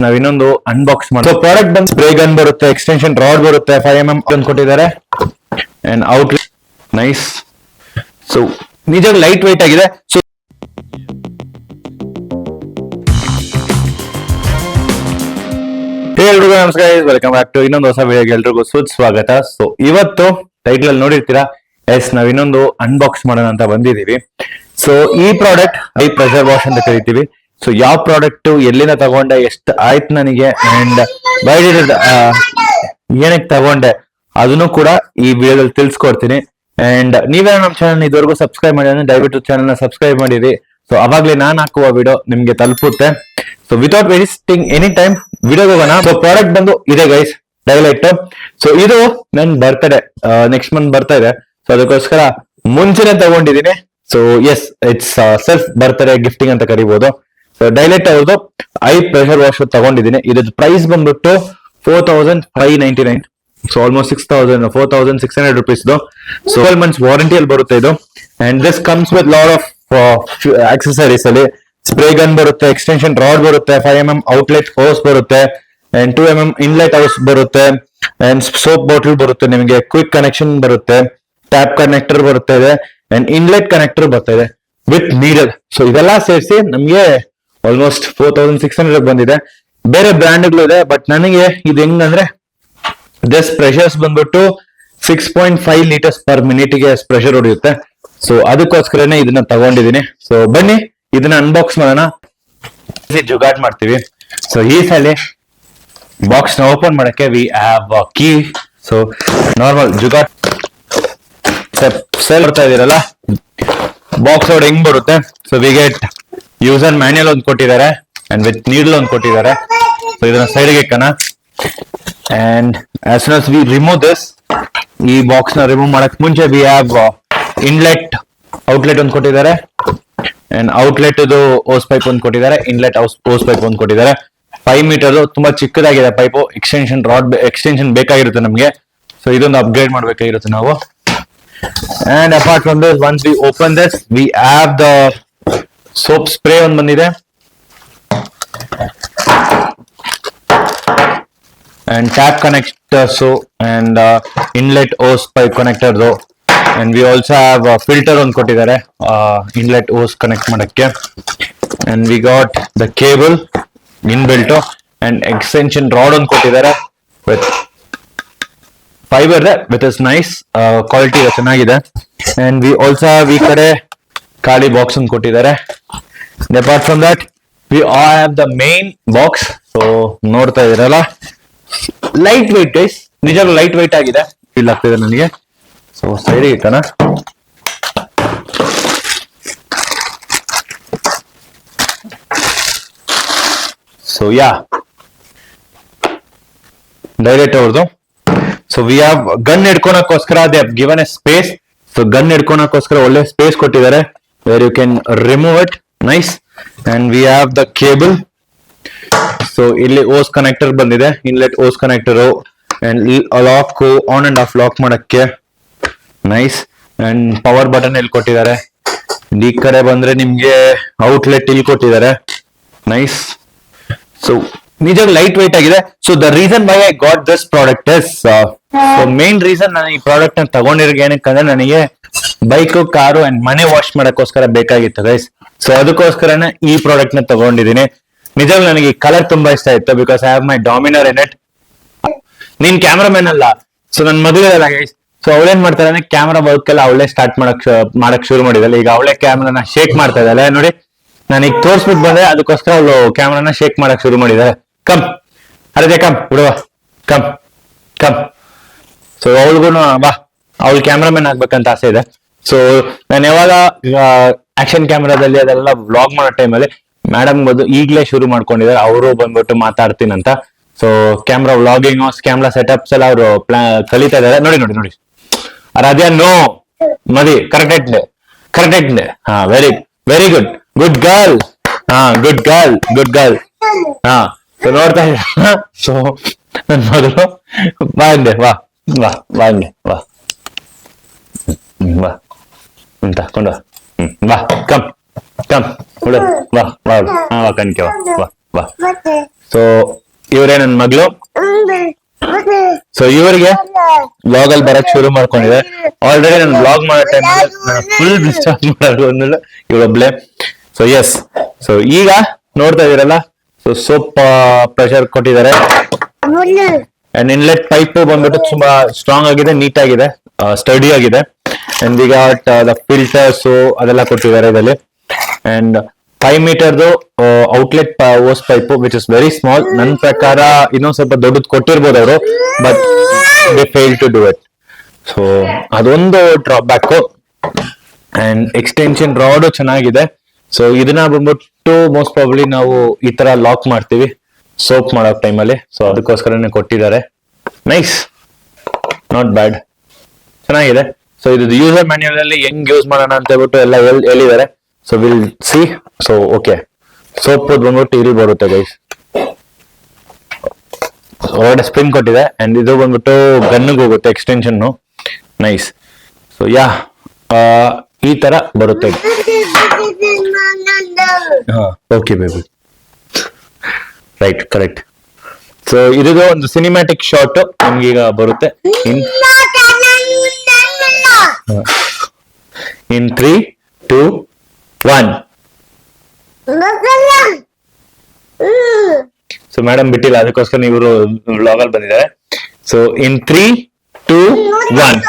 ನಾವ್ ಇನ್ನೊಂದು ಅನ್ಬಾಕ್ಸ್ ಮಾಡಿ ಪ್ರಾಡಕ್ಟ್ ಬಂದು ಸ್ಪ್ರೇ ಗನ್ ಬರುತ್ತೆ, ಎಕ್ಸ್ಟೆನ್ಷನ್ ರಾಡ್ ಬರುತ್ತೆ, 5mm ಕೊಟ್ಟಿದ್ದಾರೆ ಅಂಡ್ ಔಟ್ಲೆಟ್ ನೈಸ್. ಸೊ ನಿಜ ಲೈಟ್ ವೆಯ್ಟ್ ಆಗಿದೆ. ಸೊ ಎಲ್ರಿಗೂ ನಮಸ್ಕಾರ, ವೆಲ್ಕಮ್ ಬ್ಯಾಕ್ ಟು ಇನ್ನೊಂದು ಹೊಸ ವಿಡಿಯೋಗೆ ಎಲ್ರಿಗೂ ಸುಸ್ವಾಗತ. ಸೊ ಇವತ್ತು ಟೈಟಲ್ ಅಲ್ಲಿ ನೋಡಿರ್ತೀರಾ, ನಾವ್ ಇನ್ನೊಂದು ಅನ್ಬಾಕ್ಸ್ ಮಾಡೋಣ ಅಂತ ಬಂದಿದೀವಿ. ಸೊ ಈ ಪ್ರಾಡಕ್ಟ್ ಹೈ ಪ್ರೆಷರ್ ವಾಶ್ ಅಂತ ಕರಿತೀವಿ. ಸೊ ಯಾವ ಪ್ರಾಡಕ್ಟ್ ಎಲ್ಲಿಂದ ತಗೊಂಡೆ, ಎಷ್ಟು ಆಯ್ತು ನನಗೆ, ಅಂಡ್ ಏನಕ್ಕೆ ತಗೊಂಡೆ ಅದನ್ನು ಕೂಡ ಈ ವಿಡಿಯೋದಲ್ಲಿ ತಿಳಿಸ್ಕೊಡ್ತೀನಿ. ಅಂಡ್ ನೀವೇ ನಮ್ಮ ಚಾನಲ್ ಇದುವರೆಗೂ ಸಬ್ಸ್ಕ್ರೈಬ್ ಮಾಡಿ ಅಂದ್ರೆ ದಯವಿಟ್ಟು ಚಾನಲ್ ನ ಸಬ್ಸ್ಕ್ರೈಬ್ ಮಾಡಿರಿ. ಸೊ ಅವಾಗ್ಲೇ ನಾನ್ ಹಾಕುವ ವಿಡಿಯೋ ನಿಮ್ಗೆ ತಲುಪುತ್ತೆ. So without wasting any time ವಿಡಿಯೋಗೆ ಹೋಗೋಣ. ಸೊ ಪ್ರಾಡಕ್ಟ್ ಬಂದು ಇದೆ ಗೈಸ್, ಡೈಲೈಟ್. ಸೊ ಇದು ನನ್ ಬರ್ತಡೆ, ನೆಕ್ಸ್ಟ್ ಮಂತ್ ಬರ್ತಾ ಇದೆ. ಸೊ ಅದಕ್ಕೋಸ್ಕರ ಮುಂಚೆನೆ ತಗೊಂಡಿದ್ದೀನಿ. So yes, it's self birthday gifting ಅಂತ ಕರಿಬಹುದು. ಸೊ ಡೈಲೈಟ್ ಅವ್ರದ್ದು ಐ ಪ್ರೆಷರ್ ವಾಶ್ ತಗೊಂಡಿದ್ದೀನಿ. ಇದ್ರ ಪ್ರೈಸ್ ಬಂದ್ಬಿಟ್ಟು 4599. So almost 4600 rupees. So 12 months ವಾರಂಟಿಯಲ್ಲಿ ಬರುತ್ತೆ ಇದು. And this comes with lot of accessories ಅಲ್ಲಿ. ಸ್ಪ್ರೇ ಗನ್ ಬರುತ್ತೆ, ಎಕ್ಸ್ಟೆನ್ಷನ್ ರಾಡ್ ಬರುತ್ತೆ, 5mm ಔಟ್ಲೆಟ್ ಹೋಸ್ ಬರುತ್ತೆ, ಅಂಡ್ 2mm ಇನ್ಲೆಟ್ ಹೌಸ್ ಬರುತ್ತೆ, ಅಂಡ್ ಸೋಪ್ ಬಾಟಲ್ ಬರುತ್ತೆ, ನಿಮಗೆ ಕ್ವಿಕ್ ಕನೆಕ್ಷನ್ ಬರುತ್ತೆ, ಟ್ಯಾಪ್ ಕನೆಕ್ಟರ್ ಬರುತ್ತೆ ಇದೆ, ಅಂಡ್ ಇನ್ಲೆಟ್ ಕನೆಕ್ಟರ್ ಬರ್ತಾ ಇದೆ ವಿತ್ ನೀಡಲ್. ಸೊ ಇದೆಲ್ಲ ಸೇರಿಸಿ ನಮ್ಗೆ ಆಲ್ಮೋಸ್ಟ್ 4600 ಬಂದಿದೆ. ಬೇರೆ ಬ್ರ್ಯಾಂಡ್ಗಳು ಇದೆ, ಬಟ್ ನನಗೆ ಇದು ಹೆಂಗಂದ್ರೆ ದಿಸ್ ಪ್ರೆಷರ್ಸ್ ಬಂದ್ಬಿಟ್ಟು 6.5 ಲೀಟರ್ಸ್ ಪರ್ ಮಿನಿಟ್ಗೆ ಪ್ರೆಷರ್ ಹೊಡೆಯುತ್ತೆ. ಸೊ ಅದಕ್ಕೋಸ್ಕರನೇ ಇದನ್ನ ತಗೊಂಡಿದ್ದೀನಿ. ಸೊ ಬನ್ನಿ ಇದನ್ನ ಅನ್ಬಾಕ್ಸ್ ಮಾಡೋಣ, ಜುಗಾಡ್ ಮಾಡ್ತೀವಿ. ಸೊ ಈ ಸಲ ಬಾಕ್ಸ್ ನ ಓಪನ್ ಮಾಡಕ್ಕೆ we have key. So normal jugaad sale ಬರ್ತಾ ಇದೀರಲ್ಲ, ಬಾಕ್ಸ್ ಅವ್ರು ಹೆಂಗ್ ಬರುತ್ತೆ. So we get user manual ಒಂದು ಕೊಟ್ಟಿದ್ದಾರೆ ಅಂಡ್ ವಿತ್ ನೀಡಲ್ ಒಂದು ಕೊಟ್ಟಿದ್ದಾರೆ. ಸೊ ಇದನ್ನ ಸೈಡ್ಗೆ ಇಕ್ಕಣ. And as soon as we remove this, ಈ ಬಾಕ್ಸ್ ನ ರಿಮೂವ್ ಮಾಡಕ್ ಮುಂಚೆ ವಿ ಹ್ಯಾವ್ ಇನ್ಲೆಟ್ ಔಟ್ಲೆಟ್ ಒಂದು ಕೊಟ್ಟಿದ್ದಾರೆ, ಅಂಡ್ ಔಟ್ಲೆಟ್ ಇದು ಓಸ್ ಪೈಪ್ ಒಂದು ಕೊಟ್ಟಿದ್ದಾರೆ, ಇನ್ಲೆಟ್ ಓಸ್ ಪೈಪ್ ಒಂದು ಕೊಟ್ಟಿದ್ದಾರೆ. 5 ಮೀಟರ್ ತುಂಬಾ ಚಿಕ್ಕದಾಗಿದೆ ಪೈಪು. ಎಕ್ಸ್ಟೆನ್ಷನ್ ಬೇಕಾಗಿರುತ್ತೆ ನಮ್ಗೆ. ಸೊ ಇದೊಂದು ಅಪ್ಗ್ರೇಡ್ ಮಾಡ್ಬೇಕಾಗಿರುತ್ತೆ ನಾವು. And apart from this, once we open this, we have the soap spray one ಬಂದಿದೆ, and tap connector, so and inlet hose pipe connector though, and we also have a filter on ಕೊಟ್ಟಿದ್ದಾರೆ inlet hose connect ಮಾಡಕ್ಕೆ, and we got the cable inbuilt and extension rod on ಕೊಟ್ಟಿದ್ದಾರೆ with fibre with is nice quality ಚೆನ್ನಾಗಿದೆ. And we also have ಈ ಕಡೆ ಖಾಲಿ box ಒಂದು ಕೊಟ್ಟಿದ್ದಾರೆ. Apart from that we all have the main box. So ನೋಡ್ತಾ ಇದೀರಲ್ಲ, light weight guys, ನಿಜವಾಗ್ಲೂ ಲೈಟ್ ವೆಯ್ಟ್ ಆಗಿದೆ, ಫೀಲ್ ಆಗ್ತಿದೆ ನನಗೆ. ಸೊ ಸೈಡಿಗೆ ಇಟ್ಟಣ. ಸೊ ಯಾ ಡೈರೆಕ್ಟ್ ಅವ್ರದ್ದು. ಸೊ ವಿ ಹ್ಯಾವ್ ಗನ್ ಹಿಡ್ಕೊಳಕ್ಕೋಸ್ಕರ they have given a space. So gun ಹಿಡ್ಕೊಳಕ್ಕೋಸ್ಕರ ಒಳ್ಳೆ ಸ್ಪೇಸ್ ಕೊಟ್ಟಿದ್ದಾರೆ, where you can remove it. Nice. And we have the cable. So ಇಲ್ಲಿ ಓಸ್ ಕನೆಕ್ಟರ್ ಬಂದಿದೆ, inlet hose connector, and lock on and off lock ಮಾಡಕ್ಕೆ. Nice. And power button ಇಲ್ಲಿ ಕೊಟ್ಟಿದ್ದಾರೆ. ಈ ಕಡೆ ಬಂದ್ರೆ ನಿಮ್ಗೆ ಔಟ್ಲೆಟ್ ಇಲ್ಲಿ ಕೊಟ್ಟಿದ್ದಾರೆ. ನೈಸ್. ಸೊ ನಿಜ ಲೈಟ್ ವೆಯ್ಟ್ ಆಗಿದೆ. So the reason why I got this product is, so main reason ನಾನು ಈ ಪ್ರಾಡಕ್ಟ್ ನ ತಗೊಂಡಿರೋದು ಏನಕ್ಕಂದ್ರೆ ನನಗೆ ಬೈಕು, ಕಾರು ಅಂಡ್ ಮನೆ ವಾಶ್ ಮಾಡಕ್ಕೋಸ್ಕರ ಬೇಕಾಗಿತ್ತು ಗೈಸ್. ಸೊ ಅದಕ್ಕೋಸ್ಕರನೇ ಈ ಪ್ರಾಡಕ್ಟ್ ನ ತಗೊಂಡಿದ್ದೀನಿ. ನಿಜವಾಗ್ಲೂ ನನಗೆ ಕಲರ್ ತುಂಬಾ ಇಷ್ಟ ಆಯ್ತು, because I have my Dominar in it. ನೀನ್ ಕ್ಯಾಮ್ರಾಮನ್ ಅಲ್ಲ, ಸೊ ನನ್ ಮದುವೆ ಅಲ್ಲ ಗೈಸ್. ಸೊ ಅವಳೇನ್ ಮಾಡ್ತಾರೆ ಅಂದ್ರೆ ಕ್ಯಾಮ್ರಾ ವರ್ಕ್ ಎಲ್ಲ ಅವಳೇ ಸ್ಟಾರ್ಟ್ ಮಾಡಕ್ ಶುರು ಮಾಡಿದಲ್ಲ. ಈಗ ಅವಳೇ ಕ್ಯಾಮ್ರಾನ ಶೇಕ್ ಮಾಡ್ತಾ ಇದ್ದಾಳೆ ನೋಡಿ. ನಾನು ಈಗ ತೋರ್ಸ್ಬಿಟ್ಟು ಬಂದೆ, ಅದಕ್ಕೋಸ್ಕರ ಅವಳು ಕ್ಯಾಮ್ರಾನ ಶೇಕ್ ಮಾಡಕ್ ಶುರು ಮಾಡಿದ್ದಾರೆ. ಕಮ್ ಅರೆ ಕಮ್ ಬಿಡುವ, ಕಮ್ ಕಮ್. ಸೊ ಅವಳಿಗೂ ಬಾ, ಅವಳು ಕ್ಯಾಮ್ರಾಮನ್ ಆಗ್ಬೇಕಂತ ಆಸೆ ಇದೆ. ಸೊ ನಾನು ಯಾವಾಗ ಆಕ್ಷನ್ ಕ್ಯಾಮ್ರಾದಲ್ಲಿ ಅದೆಲ್ಲ ವ್ಲಾಗ್ ಮಾಡೋ ಟೈಮಲ್ಲಿ ಮೇಡಮ್ ಬಂದು ಈಗ್ಲೇ ಶುರು ಮಾಡ್ಕೊಂಡಿದ್ದಾರೆ, ಅವರು ಬಂದ್ಬಿಟ್ಟು ಮಾತಾಡ್ತೀನಂತ. So camera vlogging, camera setups ಎಲ್ಲ ಅವರು ಕಲಿತಾ ಇದಾರೆ. ನೋಡಿ ನೋಡಿ ನೋಡಿ, ಅದೇ ನೋ ಮದಿ ಕರೆಕ್ಟ್. ಹಾ, very very good, good girl. ಹಾ, ಗುಡ್ ಗರ್ಲ್, ಗುಡ್ ಗರ್ಲ್. ಹಾ, ಸೊ ನೋಡ್ತಾ ಇದ್ದೀರಾ. ಸೊ ನನ್ ಮೊದಲು ಬಾ ಅಂದೆ, ವಾ ವಾ ಬಾ ಅಂದೆ, ವಾ ಬಾ ಅಂತ ಕೊಂಡು ಬಾ, ಕಮ್ ಕಮ್ ಹುಡು, ವಾ ವಾ, ಹಾ ವಾ ಕಣ್ಕೆ, ವಾ ವಾ ವಾ. ಸೊ ಇವರೇ ನನ್ನ ಮಗಳು. ಸೊ ಇವರಿಗೆ ವ್ಲಾಗ್ ಅಲ್ಲಿ ಬರಕ್ ಶುರು ಮಾಡ್ಕೊಂಡಿದೆ. ಆಲ್ರೆಡಿ ನಾನು ವ್ಲಾಗ್ ಮಾಡೋ ಟೈಮ್ ಫುಲ್ ಡಿಸ್ಟರ್ಬ್ ಮಾಡೋದು ಅಂದಿಲ್ಲ ಇವಳೊಬ್ಳೆ. ಸೊ ಎಸ್, ಸೊ ಈಗ ನೋಡ್ತಾ ಇದೀರಲ್ಲ, ಸೊ ಸೋಪ್ ಪ್ರೆಷರ್ ಕೊಟ್ಟಿದ್ದಾರೆ. ಅಂಡ್ ಇನ್ಲೆಟ್ ಪೈಪ್ ಬಂದ್ಬಿಟ್ಟು ತುಂಬಾ ಸ್ಟ್ರಾಂಗ್ ಆಗಿದೆ, ನೀಟ್ ಆಗಿದೆ, ಸ್ಟಡಿ ಆಗಿದೆ. ಅಂಡ್ ಈಗ ದ ಫಿಲ್ಟರ್ಸ್ ಅದೆಲ್ಲ ಕೊಟ್ಟಿದ್ದಾರೆ ಇದರಲ್ಲಿ. ಅಂಡ್ 5 ಮೀಟರ್ದು outlet hose pipe which is very small. ನನ್ನ ಪ್ರಕಾರ ಇನ್ನೊಂದ್ ಸ್ವಲ್ಪ ದೊಡ್ಡದು ಕೊಟ್ಟಿರ್ಬೋದು ಅವರು, but they fail to do it. So ಅದೊಂದು drawback. And extension rod ಚೆನ್ನಾಗಿದೆ. ಸೊ ಇದನ್ನ ಬಂದ್ಬಿಟ್ಟು ಮೋಸ್ಟ್ ಪ್ರಾಬ್ಲಿ ನಾವು ಈ ತರ ಲಾಕ್ ಮಾಡ್ತೀವಿ ಸೋಪ್ ಮಾಡೋ ಟೈಮಲ್ಲಿ. ಸೊ ಅದಕ್ಕೋಸ್ಕರನೇ ಕೊಟ್ಟಿದ್ದಾರೆ. ನೈಸ್, ನಾಟ್ ಬ್ಯಾಡ್, ಚೆನ್ನಾಗಿದೆ. ಸೊ ಇದು ಯೂಸರ್ ಮ್ಯಾನ್ಯುಯಲ್ ಅಲ್ಲಿ ಹೆಂಗ್ ಯೂಸ್ ಮಾಡೋಣ ಅಂತ ಹೇಳ್ಬಿಟ್ಟು ಎಲ್ಲ ಹೇಳಿದ್ದಾರೆ. So will see. So okay, soap ಬಂದ್ಬಿಟ್ಟು ಇಲ್ಲಿ ಬರುತ್ತೆ ಗೈಸ್, ಹೊರಗಡೆ ಸ್ಪ್ರಿಂಗ್ ಕೊಟ್ಟಿದೆ. ಅಂಡ್ ಇದು ಬಂದ್ಬಿಟ್ಟು ಗನ್ನಿಗೆ ಹೋಗುತ್ತೆ ಎಕ್ಸ್ಟೆನ್ಷನ್. ನೈಸ್. ಸೊ ಯಾ ಈ ತರ ಬರುತ್ತೆ. ಹಾ okay baby, right, correct. So ಇದು ಒಂದು ಸಿನಿಮ್ಯಾಟಿಕ್ ಶಾಟ್ ನಮ್ಗೀಗ ಬರುತ್ತೆ. ಇನ್ 3, 2, 1. ಸೊ ಮೇಡಮ್ ಬಿಟ್ಟಿಲ್ಲ, ಅದಕ್ಕೋಸ್ಕರ ಇವರು ವ್ಲಾಗ್ ಅಲ್ಲಿ ಬಂದಿದ್ದಾರೆ. So in 3, 2, 1.